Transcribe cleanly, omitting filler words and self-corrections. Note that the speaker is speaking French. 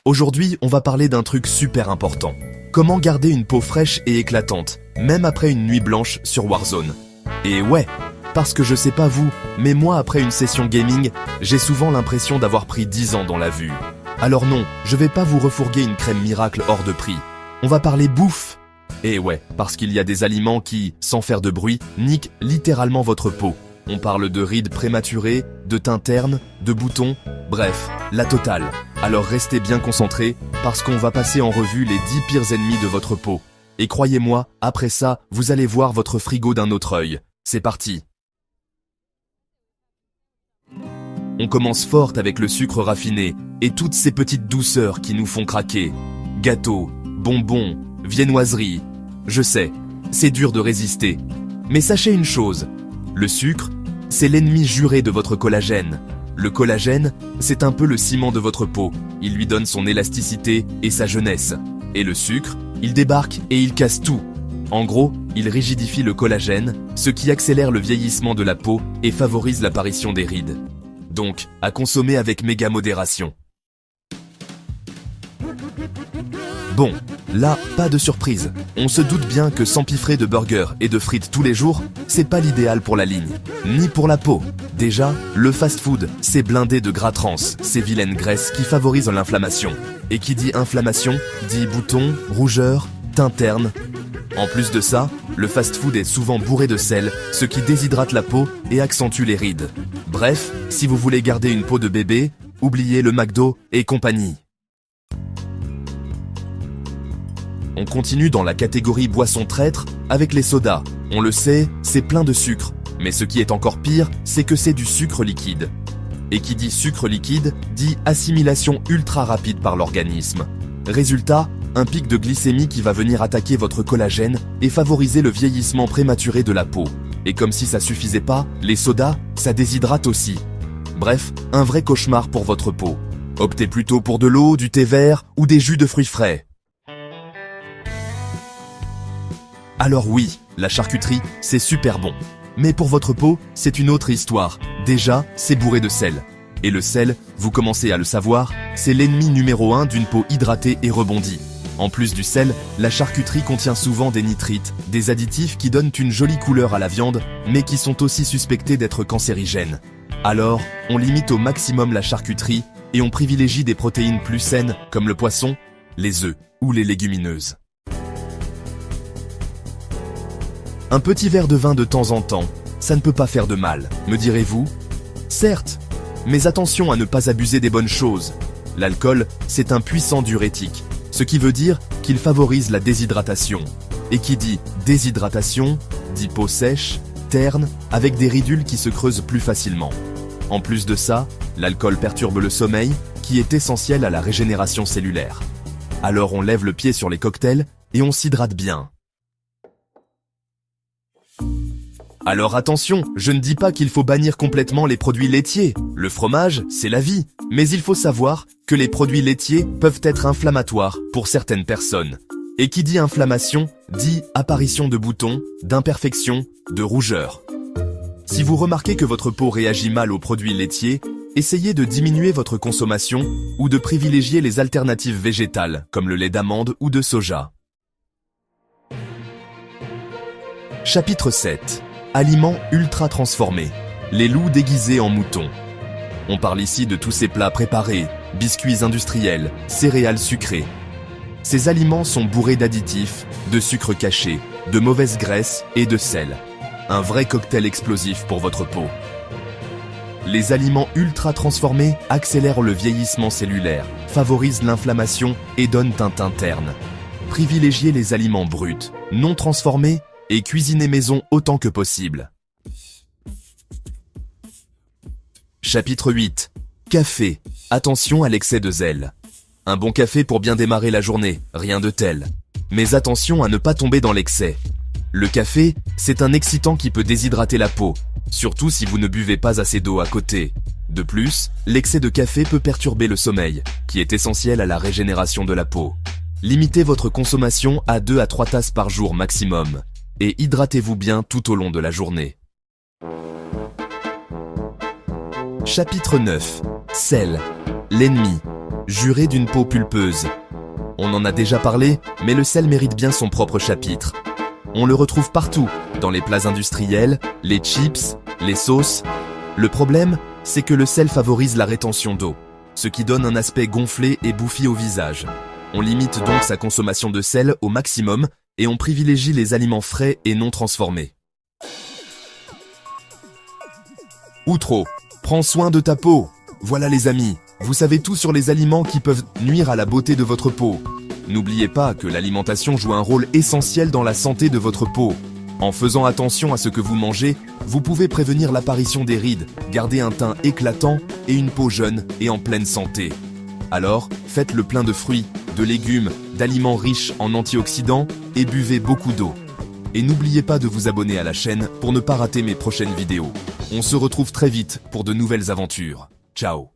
Aujourd'hui, on va parler d'un truc super important. Comment garder une peau fraîche et éclatante, même après une nuit blanche sur Warzone. Et ouais, parce que je sais pas vous, mais moi après une session gaming, j'ai souvent l'impression d'avoir pris 10 ans dans la vue. Alors non, je vais pas vous refourguer une crème miracle hors de prix. On va parler bouffe. Et ouais, parce qu'il y a des aliments qui, sans faire de bruit, niquent littéralement votre peau. On parle de rides prématurées, de teintes ternes, de boutons, bref, la totale. Alors restez bien concentrés, parce qu'on va passer en revue les 10 pires ennemis de votre peau. Et croyez-moi, après ça, vous allez voir votre frigo d'un autre œil. C'est parti. On commence fort avec le sucre raffiné, et toutes ces petites douceurs qui nous font craquer. Gâteaux, bonbons, viennoiseries. Je sais, c'est dur de résister. Mais sachez une chose, le sucre, c'est l'ennemi juré de votre collagène. Le collagène, c'est un peu le ciment de votre peau. Il lui donne son élasticité et sa jeunesse. Et le sucre, il débarque et il casse tout. En gros, il rigidifie le collagène, ce qui accélère le vieillissement de la peau et favorise l'apparition des rides. Donc, à consommer avec méga modération. Bon, là, pas de surprise. On se doute bien que s'empiffrer de burgers et de frites tous les jours, c'est pas l'idéal pour la ligne, ni pour la peau. Déjà, le fast-food, c'est blindé de gras trans, ces vilaines graisses qui favorisent l'inflammation. Et qui dit inflammation, dit boutons, rougeurs, teintes ternes. En plus de ça, le fast-food est souvent bourré de sel, ce qui déshydrate la peau et accentue les rides. Bref, si vous voulez garder une peau de bébé, oubliez le McDo et compagnie. On continue dans la catégorie boissons traîtres avec les sodas. On le sait, c'est plein de sucre. Mais ce qui est encore pire, c'est que c'est du sucre liquide. Et qui dit sucre liquide, dit assimilation ultra rapide par l'organisme. Résultat, un pic de glycémie qui va venir attaquer votre collagène et favoriser le vieillissement prématuré de la peau. Et comme si ça suffisait pas, les sodas, ça déshydrate aussi. Bref, un vrai cauchemar pour votre peau. Optez plutôt pour de l'eau, du thé vert ou des jus de fruits frais. Alors oui, la charcuterie, c'est super bon. Mais pour votre peau, c'est une autre histoire. Déjà, c'est bourré de sel. Et le sel, vous commencez à le savoir, c'est l'ennemi numéro 1 d'une peau hydratée et rebondie. En plus du sel, la charcuterie contient souvent des nitrites, des additifs qui donnent une jolie couleur à la viande, mais qui sont aussi suspectés d'être cancérigènes. Alors, on limite au maximum la charcuterie et on privilégie des protéines plus saines comme le poisson, les œufs ou les légumineuses. Un petit verre de vin de temps en temps, ça ne peut pas faire de mal, me direz-vous? Certes, mais attention à ne pas abuser des bonnes choses. L'alcool, c'est un puissant diurétique, ce qui veut dire qu'il favorise la déshydratation. Et qui dit déshydratation, dit peau sèche, terne, avec des ridules qui se creusent plus facilement. En plus de ça, l'alcool perturbe le sommeil, qui est essentiel à la régénération cellulaire. Alors on lève le pied sur les cocktails et on s'hydrate bien. Alors attention, je ne dis pas qu'il faut bannir complètement les produits laitiers. Le fromage, c'est la vie. Mais il faut savoir que les produits laitiers peuvent être inflammatoires pour certaines personnes. Et qui dit inflammation, dit apparition de boutons, d'imperfections, de rougeurs. Si vous remarquez que votre peau réagit mal aux produits laitiers, essayez de diminuer votre consommation ou de privilégier les alternatives végétales, comme le lait d'amande ou de soja. Chapitre 7. Aliments ultra transformés. Les loups déguisés en moutons. On parle ici de tous ces plats préparés, biscuits industriels, céréales sucrées. Ces aliments sont bourrés d'additifs, de sucre caché, de mauvaises graisses et de sel. Un vrai cocktail explosif pour votre peau. Les aliments ultra transformés accélèrent le vieillissement cellulaire, favorisent l'inflammation et donnent un teint terne. Privilégiez les aliments bruts, non transformés et cuisinez maison autant que possible. Chapitre 8. Café. Attention à l'excès de zèle. Un bon café pour bien démarrer la journée, rien de tel. Mais attention à ne pas tomber dans l'excès. Le café, c'est un excitant qui peut déshydrater la peau, surtout si vous ne buvez pas assez d'eau à côté. De plus, l'excès de café peut perturber le sommeil, qui est essentiel à la régénération de la peau. Limitez votre consommation à 2 à 3 tasses par jour maximum. Et hydratez-vous bien tout au long de la journée. Chapitre 9. Sel. L'ennemi. Jurez d'une peau pulpeuse. On en a déjà parlé, mais le sel mérite bien son propre chapitre. On le retrouve partout, dans les plats industriels, les chips, les sauces. Le problème, c'est que le sel favorise la rétention d'eau, ce qui donne un aspect gonflé et bouffi au visage. On limite donc sa consommation de sel au maximum et on privilégie les aliments frais et non transformés. Outro, prends soin de ta peau. Voilà les amis, vous savez tout sur les aliments qui peuvent nuire à la beauté de votre peau. N'oubliez pas que l'alimentation joue un rôle essentiel dans la santé de votre peau. En faisant attention à ce que vous mangez, vous pouvez prévenir l'apparition des rides, garder un teint éclatant et une peau jeune et en pleine santé. Alors, faites le plein de fruits, de légumes, d'aliments riches en antioxydants et buvez beaucoup d'eau. Et n'oubliez pas de vous abonner à la chaîne pour ne pas rater mes prochaines vidéos. On se retrouve très vite pour de nouvelles aventures. Ciao!